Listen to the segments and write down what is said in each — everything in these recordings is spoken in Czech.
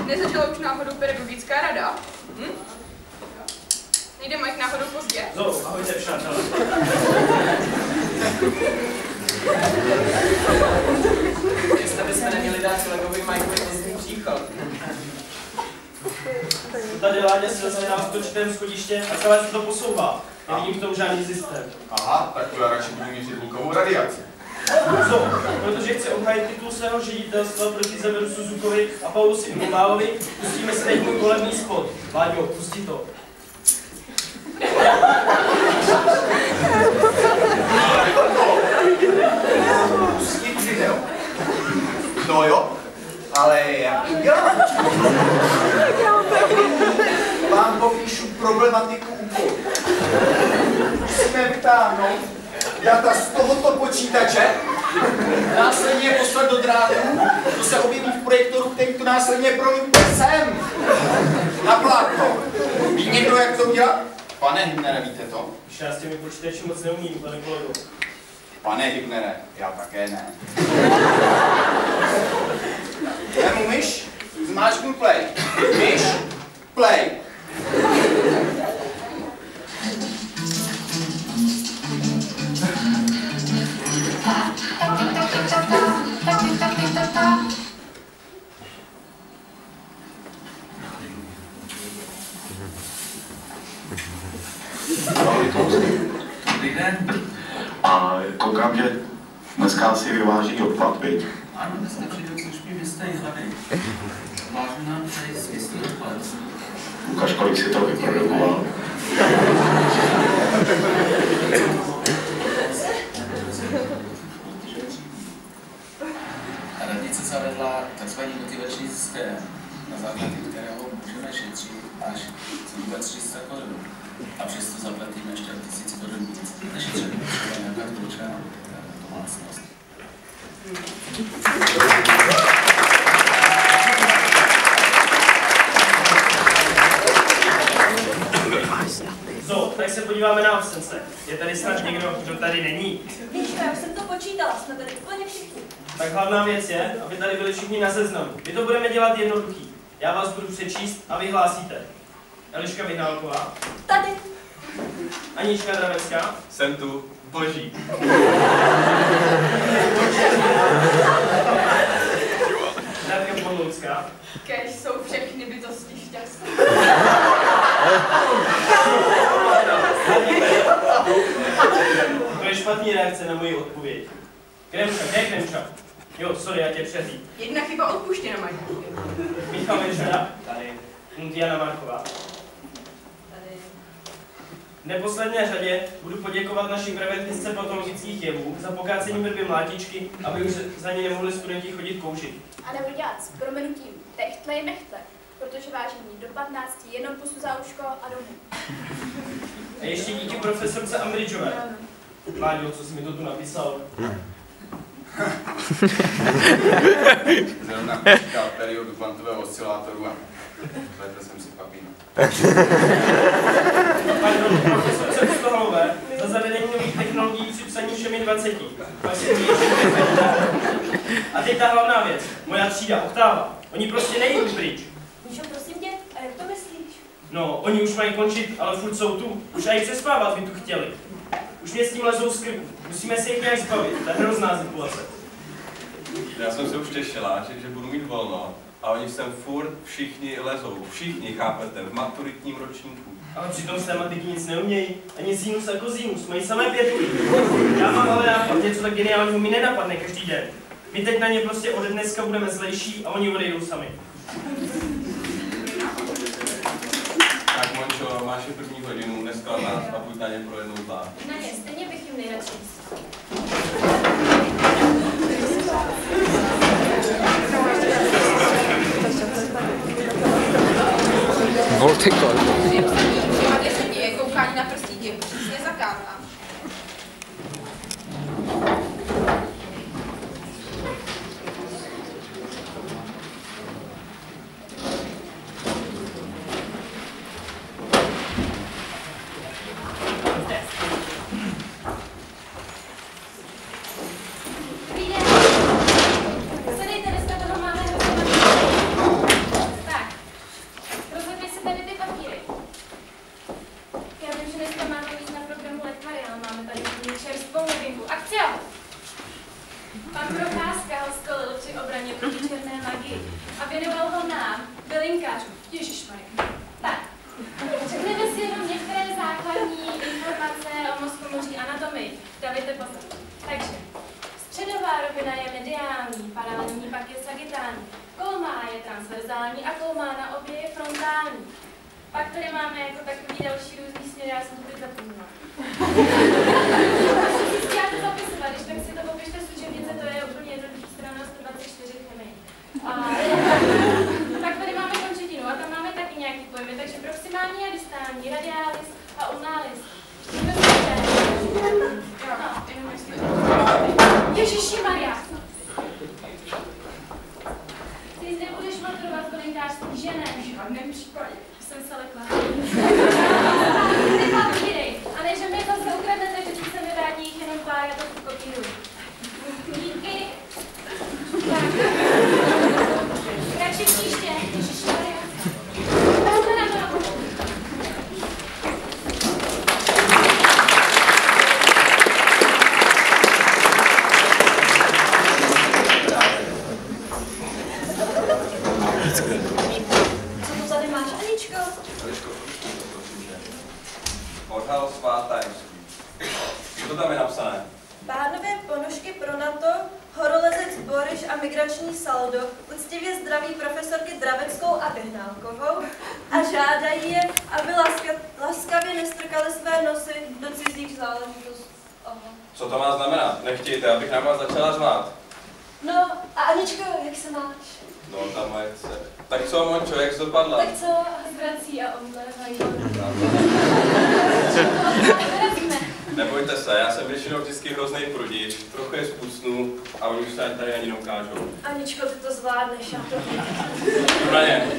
Nezačala už náhodou pedagogická rada? Nejde Mike náhodou pozdě? Ahojte, přátelé. Jestli bychom neměli dát kolegovi Mikeovi pozdní příchod. Tady Láďa se zase na stočitém schodiště a celé se to posouvá. Nevidím v tom žádný systém. Aha, tak to já radši budu měřit hlukovou radiaci. Protože chci obhájit titul svého ředitelstva proti Severu Suzukovi a Paulusi Imobálovi, pustíme si teď můj volební spot. Láďo, pusti to. Pustit video. No jo, ale jak to dělám? Vám popíšu problematiku úkolu. Musíme vytáhnout data z tohoto počítače, následně je poslat do drátu, to se objeví v projektoru, který to následně prolípne sem, na plátno. Ví někdo, jak to udělat? Pane Hybnere, víte to? Když já s těmi počítači moc neumím, pane kolego. Pane Hybnere, já také ne. Vemu myš, zmáčknu play. Myš, play. Dobrý den. A koukám, že dneska si vyváží odpad, viď? Ano, dneska přijdou služby města Jihlady. Vážu nám tady svěstný odpad. Ukaž, kolik si to vyprodukoval. Radnice zavedla tzv. Motivační systém, na základě kterého můžeme šetřit až zhruba 300 korun. A přesto zaplatíme ještě 1000 korun víc. Nešetříme třeba nějaká dvoučká domácnost. Tak se podíváme na absence. Je tady snad někdo, kdo tady není? Víška, já už jsem to počítala, jsme tady úplně všichni. Tak hlavná věc je, aby tady byli všichni na seznamu. My to budeme dělat jednoduchý. Já vás budu přečíst a vyhlásíte. Eliška Vyhnálková. Tady. Anička Dravecká. Jsem tu, boží. Radka Podloucká. Kež jsou všechny bytosti šťastné. To je špatný reakce na moji odpověď. Kremča, kde je Kremča? Jo, sorry, já tě přehřím. Jedna chyba odpuštěna, Mike. Michal Večera. Tady. Jana Marková. Tady. V neposledné řadě budu poděkovat naší preventistce patologických jevů za pokácení vrby mlátičky, aby už za ní nemohli studenti chodit kouřit. A nebudu dělat s prominutím techtle je nechtle, protože vážení do 15 jenom pusu za uško a domů. A ještě díky profesorce Ambridgeové. Láďo, co jsi mi to tu napsal? Zrovna počítal periodu kvantového oscilátoru a pletl jsem si papíru. Pardon, profesorce Stoholové za zavedení nových technologií při psaní všemi 20. A teď ta hlavná věc. Moja třída, oktáva. Oni prostě nejdou pryč. Míšo, prosím tě, a jak to myslíš? No, oni už mají končit, ale furt jsou tu. Už aj přespávat by tu chtěli. Už mě s tím lezou z krku. Musíme se jich nějak zbavit. To je hrozná situace. Já jsem se už těšila, že budu mít volno a oni sem furt všichni lezou. Všichni, chápete, v maturitním ročníku. Ale přitom z tematiky nic neumějí. Ani sinus a kosinus. Mají samé pětky. Já mám ale nápad. Něco tak geniálního mi nenapadne každý den. My teď na ně prostě ode dneska budeme zlejší a oni odejdou sami. Tak Mončo, máš je první hodinu, dneska nás a buď na ně pro jednou zvlášť. Na ně, stejně bych jim nejradši. Voltekol. Tady se děje koukání na prstíky, přesně zakázán. Pan Procházka ho skolil při obraně proti černé magii a věnoval ho nám, bylinkářům. Ježišmarja. Tak, řekneme si jenom některé základní informace o mozkomoří anatomii. Dávejte pozor. Takže, středová rovina je mediální, paralelní pak je sagitální, kolmá je transverzální a kolmá na obě je frontální. Pak tady máme jako takový další různý směr, já jsem to teď zapomněla. Když si chtěláte zapisovat, když tak si to popište z učebnice, to je úplně jednoduchý, strana 124 chemii. A tak tady máme končetinu a tam máme taky nějaký pojmy, takže proximální a distální, radialis a ulnalis. Ježišimarja! Ty zde budeš maturovat bylinkářství, že ne? V žádném případě. Jsem se lekla. A ne, že mi zase ukradnete, že se mi vrátí jich jenom pár, já to kopíruji. Díky. Tak. Radši příště. Ježišmarja. Pojďme na to. Co tu tady máš, Aničko? Odhal svá tajemství. Co tam je napsané? Pánové ponožky pro NATO, horolezec Boriš a migrační saldo uctivě zdraví profesorky Draveckou a Vyhnálkovou a žádají je, aby laskavě nestrkali své nosy do cizích záležitostí. Co to má znamenat? Nechtějte, abych na vás začala řvát. No, a Aničko, jak se máš? No, ta moje dcera. Tak co, Mončo, jak jsi dopadla? Tak co, zdrací a omlévají. Nebojte se, já jsem většinou vždycky hroznej prudič, trochu je spucnu a oni už se tady ani neukážou. Aničko, ty to zvládneš, já to vím. Dobrně.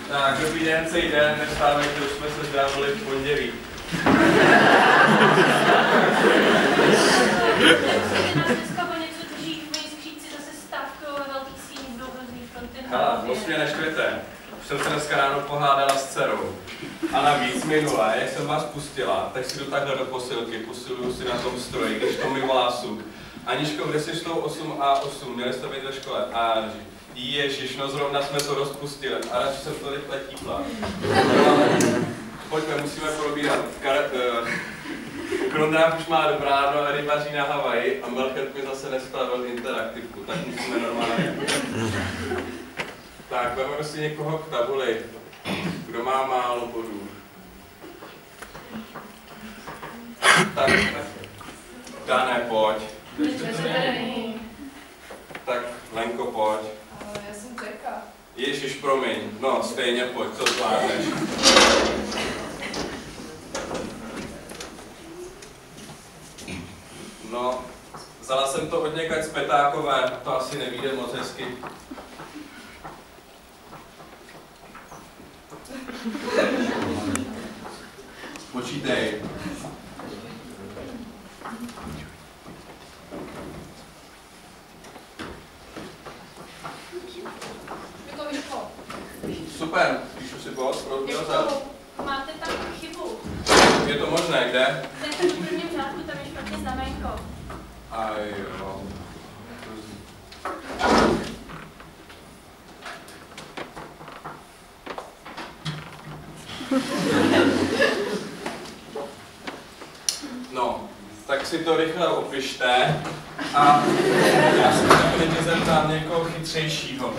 Tak, dobrý den, celý den, nevstávejte, už jsme se zdávali v pondělí. Hele, moc mě neškvěte. Už jsem se dneska ráno pohádala s dcerou. A navíc minule, jak jsem vás pustila, tak si jdu takhle do posilky, posiluju si na tom stroji, když to mi volá suk. Aničko, kde jsi s tou 8A8, měli jste být ve škole. A ježiš, no zrovna jsme to rozpustili a radši jsem to rychle típla. Pojďme, musíme probírat. Krondráv už má dobráno a rybaří na Havaji a Melchert mi zase nespravil interaktivku, tak musíme normálně. Tak, vezmeme si někoho k tabuli. Kdo má málo bodů? Tak, Dané, pojď. Tak, Lenko, pojď. Já jsem Čeka. Ježiš, promiň. No, stejně pojď, co zvládneš. No, vzala jsem to od někať z Petákové, to asi nevíde moc hezky. Počítej. Je to vyšlo. Super, píšu si bod, pro Máte tam chybu. Je to možné, kde? Hned v prvním řádku tam je špatně znamenko. A jo. No, tak si to rychle opište a já se tak zeptám někoho chytřejšího.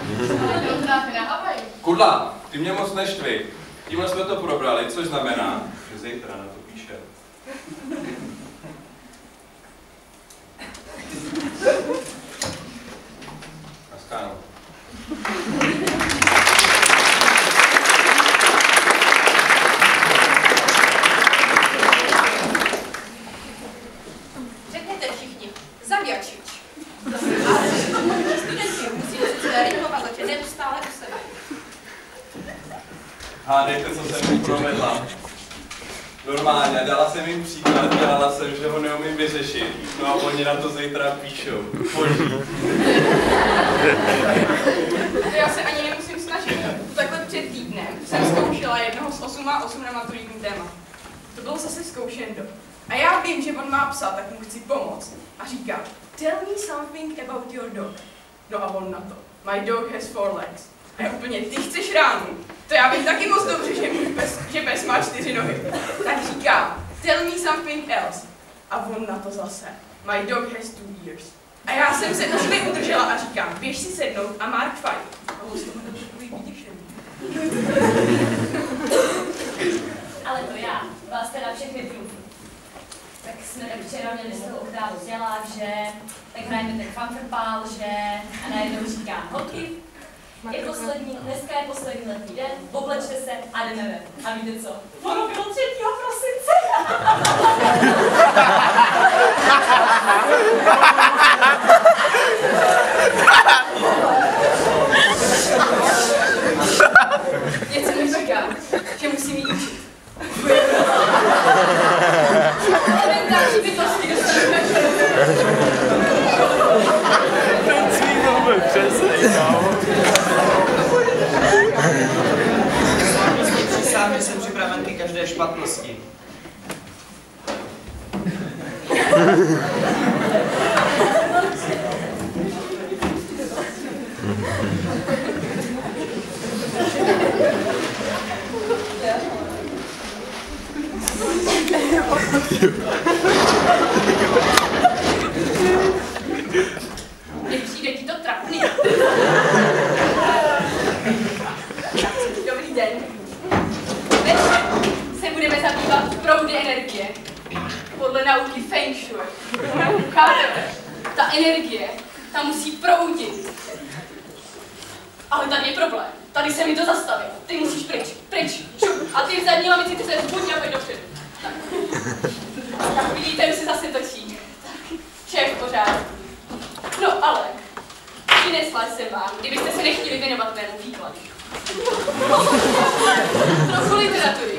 Kudla, ty mě moc neštvi. Tímhle jsme to probrali, což znamená, že zítra na to píše. Nascháno. Řekněte všichni, Zaviačič. Ale studenti musíme se rychlovat, takže neustále u sebe. Hádejte, co jsem jim provedla. Normálně, dala jsem jim příklad, dělala jsem, že ho neumím vyřešit. No a oni na to zítra píšou. Boží. Já se ani 8 na maturitní téma. To bylo zase zkoušeno. A já vím, že on má psa, tak mu chci pomoct. A říká, tell me something about your dog. No a on na to, my dog has 4 legs. A já úplně, ty chceš ránu? To já vím taky moc dobře, že pes má 4 nohy. Tak říká, tell me something else. A on na to zase, my dog has 2 ears. A já jsem se už neudržela a říkám, běž si sednout a mark fight. A on z toho takový vyděšený. Ale to já, vás teda všechny průfy. Tak jsme tak včera měli z toho oktávu vzdělák, že? Tak hrajeme ten fanfrpál, že? A najednou říká, holky, je poslední, dneska je poslední letní den, oblečte se a jdeme ven. A víte co? Ono bylo 3. prosince. Něco mi říká, že musím jít učit. Elementární bytosti dostanu na Sám, že jsem připraven ke každé špatnosti. Nepřijde ti to trapný. Dobrý den. Dnes se budeme zabývat proudy energie. Podle nauky Feng Shui. Chápete? Ta energie, ta musí proudit. Ale tady je problém. Tady se mi to zastavilo. Ty musíš pryč, pryč. A ty v zadní lavici ty se zbudni a pojď dopředu. Tak. Tak vidíte, už se zase točí. Tak. Vše je v pořádku. No ale, přinesla jsem vám, kdybyste se nechtěli věnovat mému výkladu. Trochu literatury.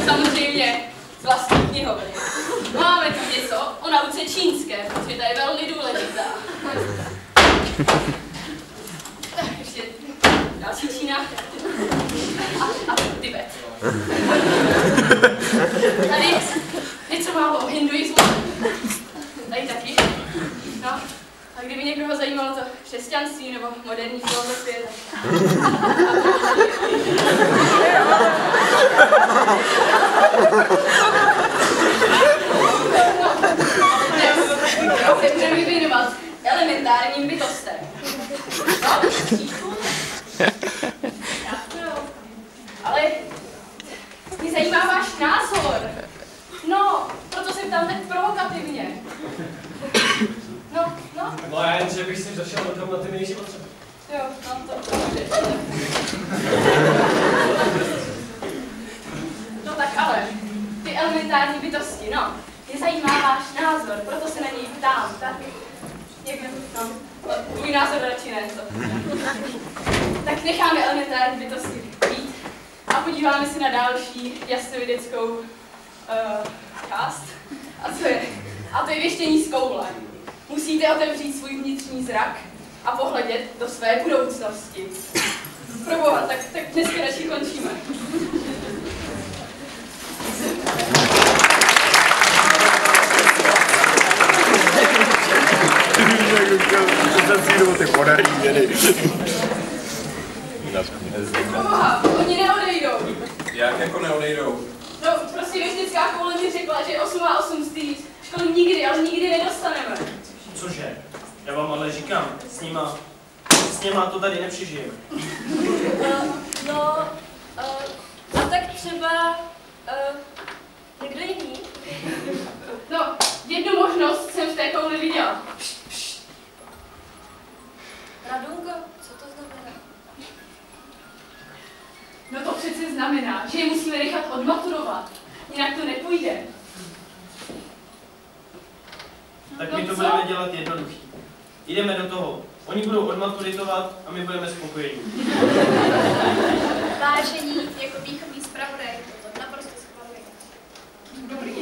Samozřejmě z vlastní knihovny. Máme tu něco o nauce čínské, protože ta je velmi důležitá. Tak ještě další Čína. A Tibet. Tady něco málo o hinduismu. Tady taky. No, a kdyby někoho zajímalo to křesťanství nebo moderní filozofie, tak se budeme věnovat elementárním bytostem. No, ale mě zajímá váš názor. No, proto jsem tam tak provokativně. No. No já jen, že bych si zašel do na ty největší potřeby. Jo, mám to. No tak ale, ty elementární bytosti, no. Mě zajímá váš názor, proto se na něj ptám, tak? Někdo, no. Můj názor radši ne, to. Tak necháme elementární bytosti být a podíváme se na další jasnovědeckou část. A to je věštění z koule. Musíte otevřít svůj vnitřní zrak a pohledět do své budoucnosti. Proboha, tak dneska radši končíme. Proboha, oni neodejdou. Jak jako neodejdou? No, prostě věštěcká koule mi řekla, že 8 a 8 z té školy nikdy, ale nikdy nedostaneme. Cože? Já vám ale říkám, s nima to tady nepřežijeme. A tak třeba někdo jiný? No, jednu možnost jsem v té kouli viděla. Radunko, co to znamená? No to přece znamená, že je musíme nechat odmaturovat. Jinak to nepůjde. Tak my to budeme dělat jednoduchý. Jdeme do toho. Oni budou odmaturitovat a my budeme spokojení. Vážení jako výchovný zpravodaj, to naprosto schvaluji. Dobrý.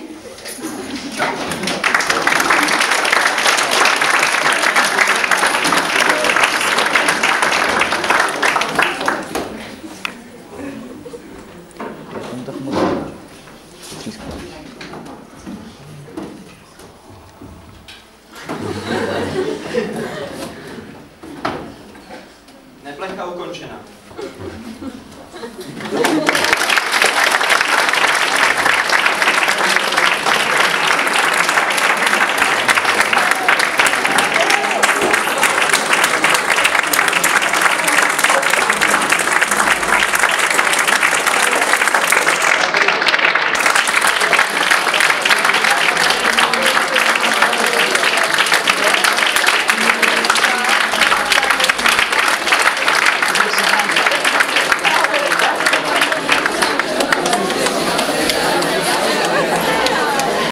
Tak moc myšlenka ukončena.